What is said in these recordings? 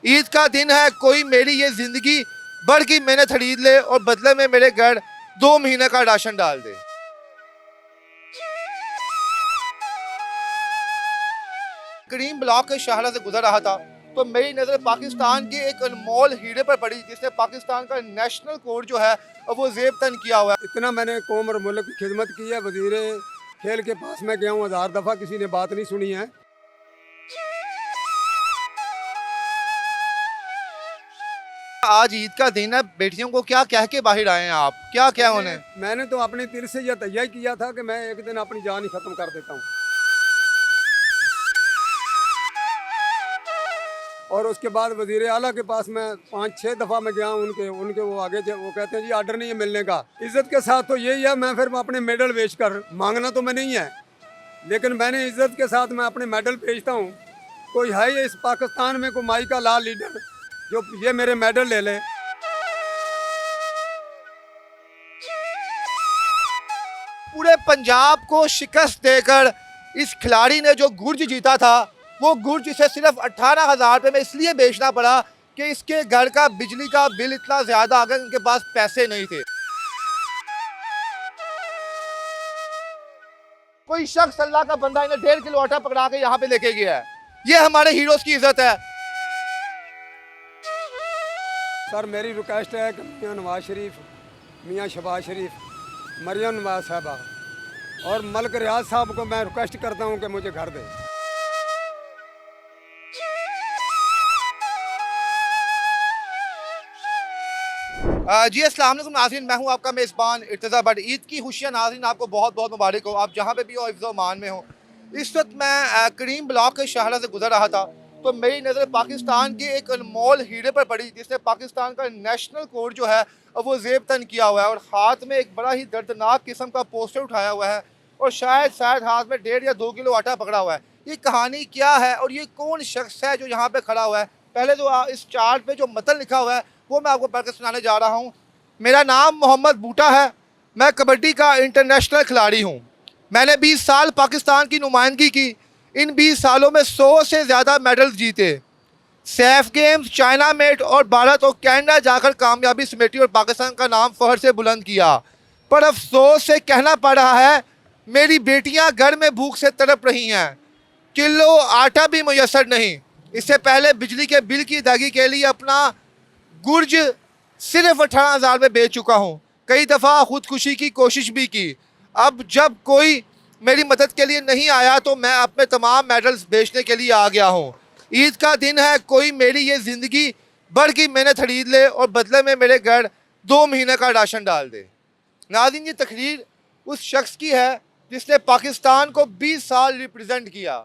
ईद का दिन है, कोई मेरी ये जिंदगी बढ़ की मेहनत खरीद ले और बदले में मेरे घर 2 महीने का राशन डाल दे। करीम ब्लॉक के शाहरा से गुजर रहा था तो मेरी नज़र पाकिस्तान के एक अनमोल हीरे पर पड़ी जिसने पाकिस्तान का नेशनल कोड जो है वो जेब तन किया हुआ है। इतना मैंने कौम और मुल्क की खिदमत की है। वजीर खेल के पास मैं गया हूँ 1000 दफ़ा, किसी ने बात नहीं सुनी है। आज ईद का दिन है, बेटियों को क्या कह के बाहर आए हैं आप, क्या क्या उन्हें? मैंने तो अपने दिल से यह तैयार किया था कि मैं एक दिन अपनी जान ही ख़त्म कर देता हूँ। और उसके बाद वजीर आला के पास मैं 5-6 दफ़ा मैं गया हूँ उनके वो आगे वो कहते हैं जी आर्डर नहीं है मिलने का। इज़्ज़त के साथ तो यही है, मैं फिर अपने मेडल बेच कर मांगना तो मैं नहीं है, लेकिन मैंने इज़्ज़त के साथ मैं अपने मेडल बेचता हूँ। कोई है ये इस पाकिस्तान में कोई माई का लाल लीडर जो ये मेरे मेडल ले ले। पूरे पंजाब को शिकस्त देकर इस खिलाड़ी ने जो गुर्ज जीता था वो गुर्ज इसे सिर्फ 18,000 रुपये में इसलिए बेचना पड़ा कि इसके घर का बिजली का बिल इतना ज्यादा आ गया, इनके पास पैसे नहीं थे। कोई शख्स अल्लाह का बंदा इन्हें 1.5 किलो आटा पकड़ा के यहाँ पे लेके गया है। ये हमारे हीरोज की इज्जत है। सर मेरी रिक्वेस्ट है कि मियाँ नवाज शरीफ, मियाँ शहबाज शरीफ, मरियम नवाज साहबा और मलिक रियाज साहब को मैं रिक्वेस्ट करता हूँ कि मुझे घर दे। जी अस्सलाम वालेकुम नाज़रीन, मैं हूं आपका मेज़बान इर्तज़ा भट्ट। ईद की खुशियाँ नाज़रीन आपको बहुत बहुत मुबारक हो, आप जहां पे भी हो हिफ्ज़ मान में हो। इस वक्त मैं करीम ब्लॉक के शाहरा से गुजर रहा था तो मेरी नज़र पाकिस्तान के एक अनमोल हीरे पर पड़ी जिसने पाकिस्तान का नेशनल कोड जो है वो जेब तन किया हुआ है और हाथ में एक बड़ा ही दर्दनाक किस्म का पोस्टर उठाया हुआ है और शायद हाथ में 1.5 या 2 किलो आटा पकड़ा हुआ है। ये कहानी क्या है और ये कौन शख्स है जो यहाँ पे खड़ा हुआ है? पहले तो इस चार्ट पे जो मतन लिखा हुआ है वो मैं आपको पढ़ के सुनाने जा रहा हूँ। मेरा नाम मोहम्मद बूटा है, मैं कबड्डी का इंटरनेशनल खिलाड़ी हूँ। मैंने 20 साल पाकिस्तान की नुमाइंदगी की। इन 20 सालों में 100 से ज़्यादा मेडल्स जीते। सैफ गेम्स, चाइना मेट और भारत और कनाडा जाकर कामयाबी समेटी और पाकिस्तान का नाम फख्र से बुलंद किया। पर अफसोस से कहना पड़ रहा है मेरी बेटियां घर में भूख से तड़प रही हैं, किलो आटा भी मुयसर नहीं। इससे पहले बिजली के बिल की अदायगी के लिए अपना गुर्ज सिर्फ 18,000 रुपये बेच चुका हूँ। कई दफ़ा खुदकुशी की कोशिश भी की। अब जब कोई मेरी मदद के लिए नहीं आया तो मैं अपने तमाम मेडल्स बेचने के लिए आ गया हूँ। ईद का दिन है, कोई मेरी ये ज़िंदगी बढ़ की मेहनत खरीद ले और बदले में मेरे घर 2 महीने का राशन डाल दे। नाज़रीन, ये तकरीर उस शख्स की है जिसने पाकिस्तान को 20 साल रिप्रेजेंट किया।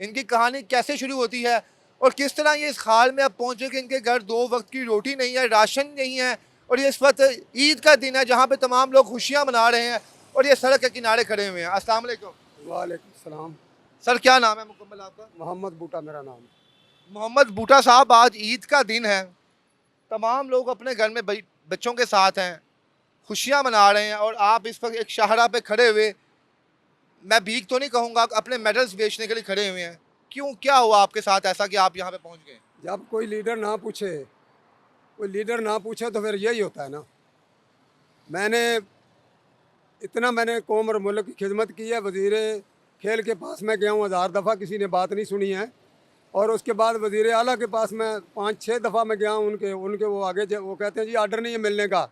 इनकी कहानी कैसे शुरू होती है और किस तरह ये इस हाल में अब पहुँचे कि इनके घर 2 वक्त की रोटी नहीं है, राशन नहीं है और ये इस वक्त ईद का दिन है जहाँ पे तमाम लोग खुशियाँ मना रहे हैं और ये सड़क के किनारे खड़े हुए हैं। अस्सलाम वालेकुम। वालेकुम सलाम। सर क्या नाम है मुकम्मल आपका? मोहम्मद बूटा मेरा नाम। मोहम्मद बूटा साहब, आज ईद का दिन है, तमाम लोग अपने घर में बच्चों के साथ हैं, खुशियाँ मना रहे हैं और आप इस वक्त एक शाहरा पे खड़े हुए, मैं भीख तो नहीं कहूँगा, अपने मेडल्स बेचने के लिए खड़े हुए हैं। क्यों, क्या हुआ आपके साथ ऐसा कि आप यहाँ पे पहुँच गए? जब कोई लीडर ना पूछे तो फिर यही होता है ना। मैंने कौम और मुल्क की खिदमत की है। वजीर खेल के पास मैं गया हूँ 1000 दफ़ा, किसी ने बात नहीं सुनी है। और उसके बाद वजीर आला के पास मैं 5-6 दफ़ा मैं गया हूँ उनके वो आगे वो कहते हैं जी आर्डर नहीं है मिलने का।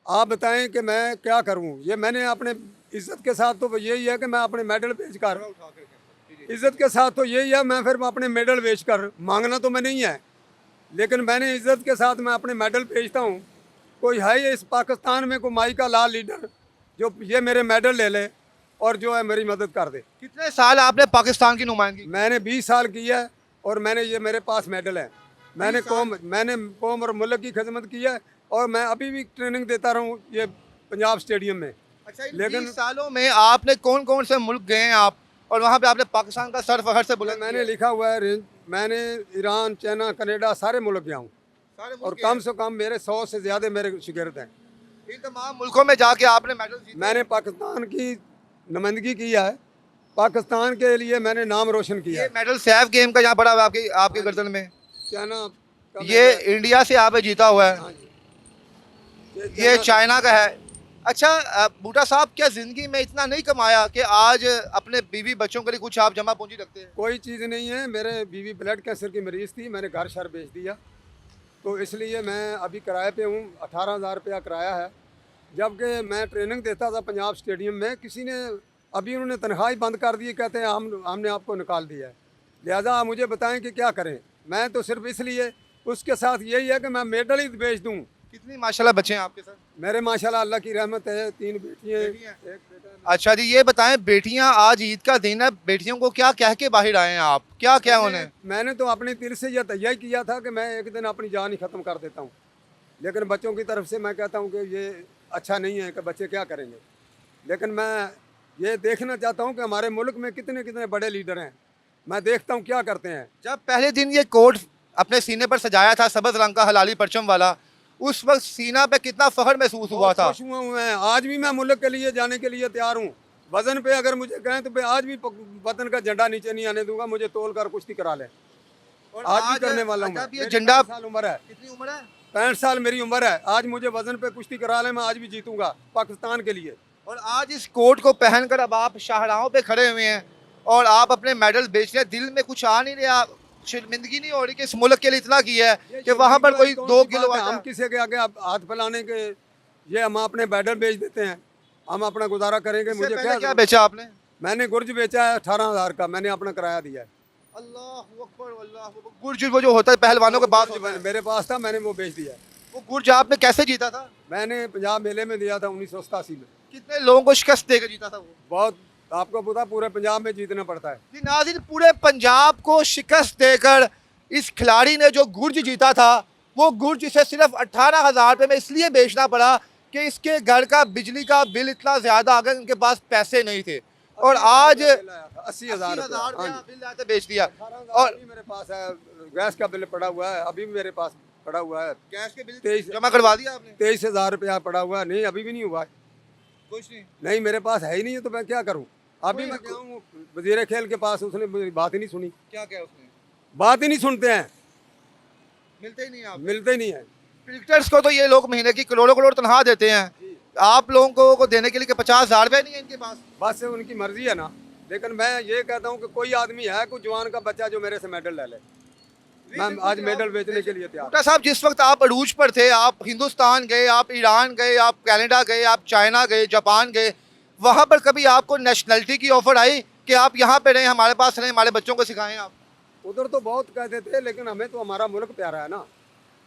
आप बताएं कि मैं क्या करूँ? ये मैंने अपने इज़्ज़त के साथ तो यही है कि मैं अपने मेडल बेच कर, इज़्ज़त के साथ तो यही है, मैं फिर अपने मेडल बेच कर मांगना तो मैं नहीं है, लेकिन मैंने इज़्ज़त के साथ मैं अपने मेडल बेचता हूँ। कोई है ये इस पाकिस्तान में कोई माई का लाल लीडर जो ये मेरे मेडल ले ले और जो है मेरी मदद कर दे। कितने साल आपने पाकिस्तान की नुमाइंदगी? मैंने 20 साल की है और ये मेरे पास मेडल है। मैंने कौम और मुल्क की खिदमत की है और मैं अभी भी ट्रेनिंग देता रहूँ ये पंजाब स्टेडियम में। अच्छा, लेकिन 20 सालों में आपने कौन कौन से मुल्क गए हैं आप और वहाँ पे आपने पाकिस्तान का सर फखर से बुलंद मैंने लिखा हुआ है, मैंने ईरान, चाइना, कनाडा सारे मुल्क गया हूँ और कम से कम मेरे 100 से ज़्यादा मेरे शागिर्द हैं। इन तमाम मुल्कों में जाके आपने मेडल जीते? मैंने पाकिस्तान की नुमाइंदगी की है, पाकिस्तान के लिए मैंने नाम रोशन किया। ये मेडल सैफ गेम का यहाँ पड़ा हुआ आपके गर्दन में? चाइना का ये मेडल- इंडिया से यहाँ पे जीता हुआ है, हाँ जी, ये चाइना का है। अच्छा बूटा साहब, क्या ज़िंदगी में इतना नहीं कमाया कि आज अपने बीवी बच्चों के लिए कुछ आप जमा पूंजी रखते हैं? कोई चीज़ नहीं है। मेरे बीवी ब्लड कैंसर की मरीज़ थी, मैंने घर शर बेच दिया, तो इसलिए मैं अभी किराए पे हूँ। 18,000 रुपया किराया है। जबकि मैं ट्रेनिंग देता था पंजाब स्टेडियम में, किसी ने अभी उन्होंने तनख्वाही बंद कर दी, कहते हैं हमने आपको निकाल दिया है। लिहाजा आप मुझे बताएं कि क्या करें। मैं तो सिर्फ इसलिए उसके साथ यही है कि मैं मेडल ही बेच दूँ। कितनी माशाल्लाह बच्चे हैं आपके साथ? मेरे माशाल्लाह अल्लाह की रहमत है, 3 बेटियाँ हैं, बेटियां? एक बेटा है। अच्छा जी, ये बताएं, बेटियां आज ईद का दिन है, बेटियों को क्या कह के बाहर आए हैं आप? क्या क्या उन्हें? मैंने तो अपने दिल से यह तैयार किया था कि मैं एक दिन अपनी जान ही ख़त्म कर देता हूँ, लेकिन बच्चों की तरफ से मैं कहता हूँ कि ये अच्छा नहीं है कि बच्चे क्या करेंगे। लेकिन मैं ये देखना चाहता हूँ कि हमारे मुल्क में कितने कितने बड़े लीडर हैं, मैं देखता हूँ क्या करते हैं। जब पहले दिन ये कोट अपने सीने पर सजाया था, सबज रंग का हलाली परचम वाला, उस वक्त सीना पे कितना फख्र महसूस हुआ बहुत था? खुश हुआ हूँ मैं। आज भी मैं मुल्क के लिए जाने के लिए तैयार हूँ। वजन पे अगर मुझे कहें तो मैं आज भी वतन का झंडा नीचे नहीं आने दूंगा, मुझे तोल कर कुश्ती करा लें। और आज भी करने वाला हूँ। जब ये मेरी झंडा, 65 साल उम्र है, कितनी उम्र है? 65 साल मेरी उम्र है। आज मुझे वजन पे कुश्ती करा लें, मैं आज भी जीतूंगा पाकिस्तान के लिए। और आज इस कोट को पहनकर अब आप शाहराहों पे खड़े हुए हैं और आप अपने मेडल बेच रहे हैं। दिल में कुछ आ नहीं रहा, शर्मिंदगी नहीं हो रही कि इस मुल्क के लिए इतना किया है कि वहाँ पर कोई 2 किलो हम किसी के आगे हाथ फैलाने के, ये हम अपने बैडल बेच देते हैं, हम अपना गुजारा करेंगे। मुझे क्या बेचा आपने? मैंने गुर्ज बेचा है 18,000 का, मैंने अपना किराया दिया है। अल्लाह अकबर, अल्लाह अकबर। गुर्ज वो जो होता है पहलवानों के पास होता है। मेरे पास था, मैंने वो बेच दिया है। वो गुर्ज आपने कैसे जीता था? मैंने पंजाब मेले में दिया था 1987 में। कितने लोगों को शिकस्त देकर जीता था वो? बहुत, आपको पता पूरे पंजाब में जीतना पड़ता है। जी नाज़रीन, पूरे पंजाब को शिकस्त देकर इस खिलाड़ी ने जो गुर्ज जीता था, वो गुर्ज इसे सिर्फ 18,000 रुपये में इसलिए बेचना पड़ा कि इसके घर का बिजली का बिल इतना ज़्यादा आ गया, उनके पास पैसे नहीं थे। और आज 80,000 रुपया बिल लाके बेच दिया। और मेरे पास है, गैस का बिल पड़ा हुआ है, अभी भी मेरे पास पड़ा हुआ है। गैस के बिल 23 जमा करवा दिया आपने? 23,000 रुपया पड़ा हुआ है। नहीं, अभी भी नहीं हुआ है। कुछ नहीं? नहीं, मेरे पास है ही नहीं है, तो मैं क्या करूं। अभी मैं गया हूं वजीर खेल के पास, उसने मेरी बात ही नहीं सुनी। क्या क्या उसने? बात ही नहीं सुनते हैं, मिलते ही नहीं आप? मिलते ही नहीं है। क्रिकेटर्स को तो ये लोग महीने की करोड़ों करोड़ तनख्वाह देते हैं, आप लोगों को देने के लिए 50,000 रुपये नहीं है इनके पास? बस उनकी मर्जी है ना। लेकिन मैं ये कहता हूँ कि कोई आदमी है, कोई जवान का बच्चा जो मेरे से मेडल ले ले, मैं आज मेडल बेचने के लिए तैयार। बूटा साहब, जिस वक्त आप अरूज पर थे, आप हिंदुस्तान गए, आप ईरान गए, आप कनाडा गए, आप चाइना गए, जापान गए, वहाँ पर कभी आपको नेशनलिटी की ऑफर आई कि आप यहाँ पे रहें, हमारे पास रहें, हमारे बच्चों को सिखाएं आप? उधर तो बहुत कहते थे, लेकिन हमें तो हमारा मुल्क प्यारा है ना।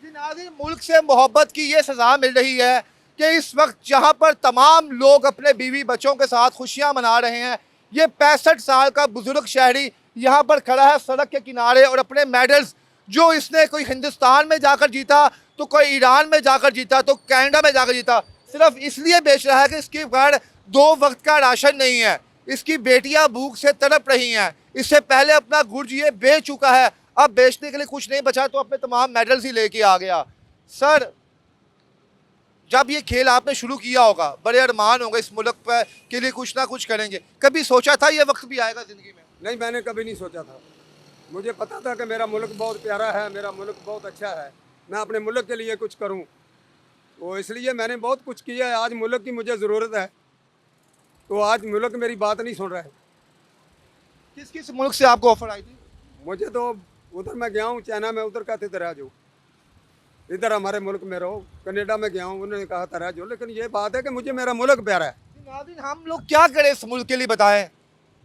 जी नाज़रीन, मुल्क से मोहब्बत की ये सज़ा मिल रही है कि इस वक्त जहाँ पर तमाम लोग अपने बीवी बच्चों के साथ खुशियाँ मना रहे हैं, ये 65 साल का बुजुर्ग शहरी यहाँ पर खड़ा है सड़क के किनारे और अपने मेडल्स जो इसने कोई हिंदुस्तान में जाकर जीता, तो कोई ईरान में जाकर जीता, तो कनाडा में जाकर जीता, सिर्फ इसलिए बेच रहा है कि इसके घर 2 वक्त का राशन नहीं है, इसकी बेटियां भूख से तड़प रही हैं। इससे पहले अपना गुर्ज ये बेच चुका है, अब बेचने के लिए कुछ नहीं बचा तो अपने तमाम मेडल्स ही लेके आ गया। सर, जब ये खेल आपने शुरू किया होगा, बड़े अरमान होंगे इस मुल्क पर के लिए कुछ ना कुछ करेंगे, कभी सोचा था ये वक्त भी आएगा ज़िंदगी में? नहीं, मैंने कभी नहीं सोचा था। मुझे पता था कि मेरा मुल्क बहुत प्यारा है, मेरा मुल्क बहुत अच्छा है, मैं अपने मुल्क के लिए कुछ करूं, तो इसलिए मैंने बहुत कुछ किया है। आज मुल्क की मुझे ज़रूरत है, तो आज मुल्क मेरी बात नहीं सुन रहा है। किस किस मुल्क से आपको ऑफर आई थी? मुझे तो उधर मैं गया हूँ चाइना में, उधर कहते तरह जो इधर हमारे मुल्क में रहो। कनाडा में गया हूँ, उन्होंने कहा तरह जो, लेकिन ये बात है कि मुझे मेरा मुल्क प्यारा है। नाज़रीन, हम लोग क्या करें इस मुल्क के लिए, बताएं।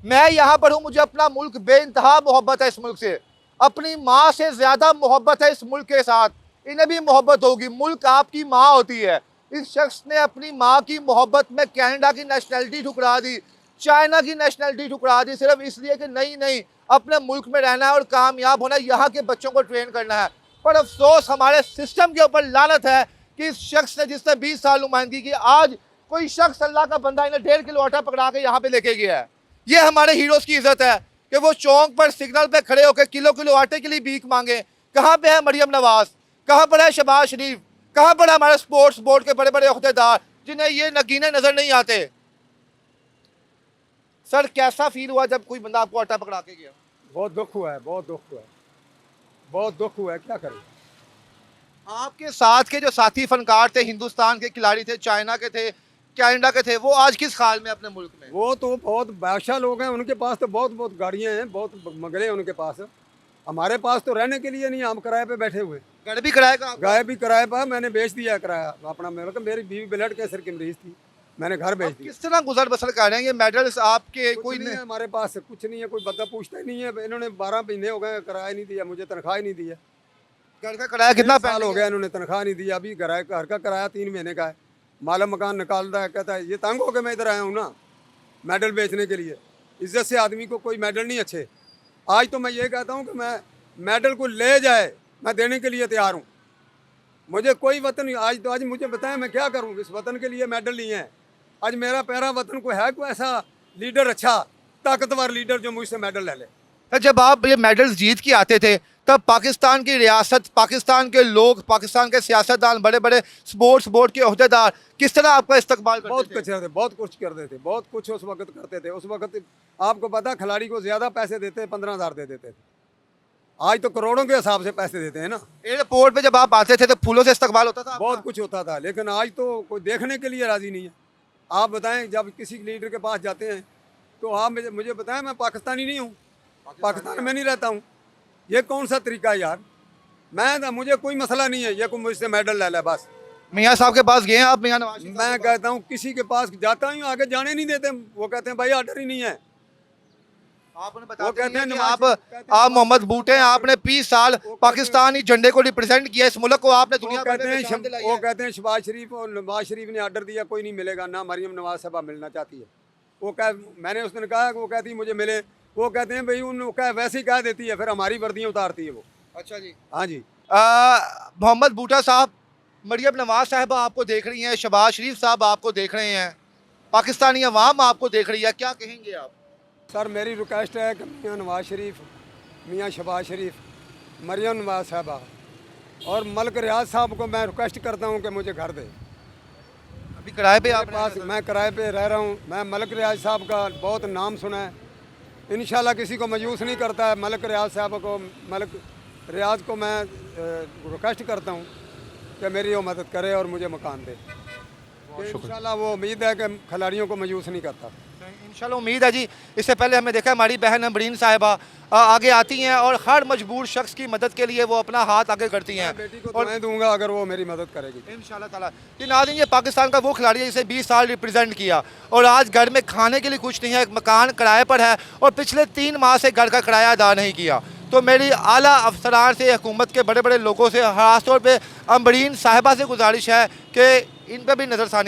मैं यहाँ पर हूँ, मुझे अपना मुल्क बेइंतहा मोहब्बत है इस मुल्क से, अपनी माँ से ज़्यादा मोहब्बत है इस मुल्क के साथ, इन्हें भी मोहब्बत होगी। मुल्क आपकी माँ होती है। इस शख्स ने अपनी माँ की मोहब्बत में कनाडा की नेशनलिटी ठुकरा दी, चाइना की नेशनलिटी ठुकरा दी, सिर्फ इसलिए कि नहीं अपने मुल्क में रहना है और कामयाब होना है, यहाँ के बच्चों को ट्रेन करना है। पर अफसोस हमारे सिस्टम के ऊपर लानत है कि इस शख्स ने, जिसने 20 साल नुमाइंदगी की, आज कोई शख्स अल्लाह का बंदा इन्हें 1.5 किलो आटा पकड़ा के यहाँ पे लेके गया है। ये हमारे हीरोज़ की इज्जत है कि वो चौक पर सिग्नल पे खड़े होकर किलो किलो आटे के लिए भीख मांगे। कहाँ पे है मरियम नवाज, कहाँ पर है शहबाज शरीफ, कहाँ पर है हमारे स्पोर्ट्स बोर्ड के बड़े बड़े अहदेदार जिन्हें ये नगीने नजर नहीं आते? सर, कैसा फील हुआ जब कोई बंदा आपको आटा पकड़ा के गया? बहुत दुख हुआ है, बहुत दुख हुआ है, बहुत दुख हुआ है, क्या करें। आपके साथ के जो साथी फनकार थे, हिंदुस्तान के खिलाड़ी थे, चाइना के थे, कनाडा के थे, वो आज किस हाल में अपने मुल्क में? वो तो बहुत बादशाह लोग हैं, उनके पास तो बहुत बहुत गाड़ियाँ हैं, बहुत मंगले हैं उनके पास। हमारे पास तो रहने के लिए नहीं, हम किराए पे बैठे हुए। घर भी कराएगा आपका? गाय भी किराए पर, मैंने बेच दिया किराया अपना। मेरी बीवी ब्लड कैंसर की मरीज थी, मैंने घर बेच आप दिया। किस तरह गुजर बसर कर रहे हैं? ये मेडल्स आपके कुछ कोई नहीं है हमारे पास, कुछ नहीं है, कोई बंदा पूछता ही नहीं है। इन्होंने 12 महीने हो गए किराया नहीं दिया, मुझे तनख्वाह ही नहीं दिया। घर का किराया कितना 1 साल हो pending गया है? इन्होंने तनख्वाह नहीं दिया। अभी घर का किराया 3 महीने का है। माला मकान निकालता है, कहता है ये तंग हो के मैं इधर आया हूँ ना मेडल बेचने के लिए। इज्जत से आदमी को कोई मेडल नहीं अच्छे। आज तो मैं ये कहता हूँ कि मैं मेडल को ले जाए, मैं देने के लिए तैयार हूँ। मुझे कोई वतन आज मुझे बताएं मैं क्या करूँ। इस वतन के लिए मेडल नहीं है। आज मेरा प्यारा वतन को है कोई ऐसा लीडर, अच्छा ताकतवर लीडर जो मुझसे मेडल ले ले। तो जब आप ये मेडल्स जीत के आते थे, तब पाकिस्तान की रियासत, पाकिस्तान के लोग, पाकिस्तान के सियासतदान, बड़े बड़े स्पोर्ट्स बोर्ड के ओहदेदार किस तरह आपका इस्तकबाल बहुत करते कुछ थे? करते, बहुत कुछ करते थे, बहुत कुछ उस वक्त करते थे। उस वक्त आपको पता, खिलाड़ी को ज़्यादा पैसे देते, 15,000 दे देते थे। आज तो करोड़ों के हिसाब से पैसे देते हैं ना। एयरपोर्ट पे जब आप आते थे तो फूलों से इस्तकबाल होता था आपका? बहुत कुछ होता था, लेकिन आज तो कोई देखने के लिए राजी नहीं है। आप बताएं, जब किसी लीडर के पास जाते हैं तो आप मुझे बताएं, मैं पाकिस्तानी नहीं हूँ, पाकिस्तान में नहीं रहता हूँ। ये कौन सा तरीका है यार। मुझे कोई मसला नहीं है, ये कोई मुझसे मेडल ले ले बस। मियाँ साहब के पास गए हैं आप? मियाँ नवाज शरीफ साहब मैं के पास? कहता हूँ किसी के पास जाता हूँ, आगे जाने नहीं देते। वो कहते हैं भाई ऑर्डर ही नहीं है। आप उन्हें वो बताते कहते हैं हैं कि नवाज आप शरीफ, कहते हैं आप मोहम्मद बूटे हैं, आपने 20 साल वो पाकिस्तानी झंडे को रिप्रेजेंट किया, इस मुल्क को आपने वो दुनिया भर कहते में हैं पहचान दिलाई वो है। कहते हैं शहबाज शरीफ और नवाज शरीफ ने ऑर्डर दिया, कोई नहीं मिलेगा ना। मरियम नवाज साहबा मिलना चाहती है। मैंने उस दिन कहा, वो कहती मुझे मिले। वो कहते हैं भाई उन वैसे ही कह देती है, फिर हमारी वर्दियाँ उतारती है वो। अच्छा जी। हाँ जी। मोहम्मद बूटा साहब, मरियम नवाज साहबा आपको देख रही हैं, शहबाज शरीफ साहब आपको देख रहे हैं, पाकिस्तानी अवाम आपको देख रही है, क्या कहेंगे आप? सर मेरी रिक्वेस्ट है कि मियाँ नवाज शरीफ, मियाँ शहबाज शरीफ, मरियम नवाज साहबा और मलिक रियाज साहब को मैं रिक्वेस्ट करता हूँ कि मुझे घर दे। अभी किराए पे आप मेरे पास मैं किराए पे रह रहा हूँ। मैं मलिक रियाज साहब का बहुत नाम सुना है। इंशाल्लाह किसी को मायूस नहीं करता है। मलिक रियाज साहब को, मलिक रियाज को मैं रिक्वेस्ट करता हूँ कि मेरी वो मदद करे और मुझे मकान दे। इंशाल्लाह वो उम्मीद है कि खिलाड़ियों को मायूस नहीं करता। इंशाल्लाह उम्मीद है जी। इससे पहले हमने देखा हमारी बहन अमरीन साहिबा आगे आती हैं और हर मजबूर शख्स की मदद के लिए वो अपना हाथ आगे करती हैं। बेटी को और मैं दूंगा अगर वो मेरी मदद करेगी इंशाल्लाह ताला। कि नाज़रीन, ये पाकिस्तान का वो खिलाड़ी है जिसे 20 साल रिप्रेजेंट किया और आज घर में खाने के लिए कुछ नहीं है, एक मकान किराए पर है और पिछले 3 माह से घर का किराया अदा नहीं किया। तो मेरी आला अफसरान से, हुकूमत के बड़े बड़े लोगों से, खासतौर पर अमरीन साहिबा से गुजारिश है कि इन पर भी नज़रसानी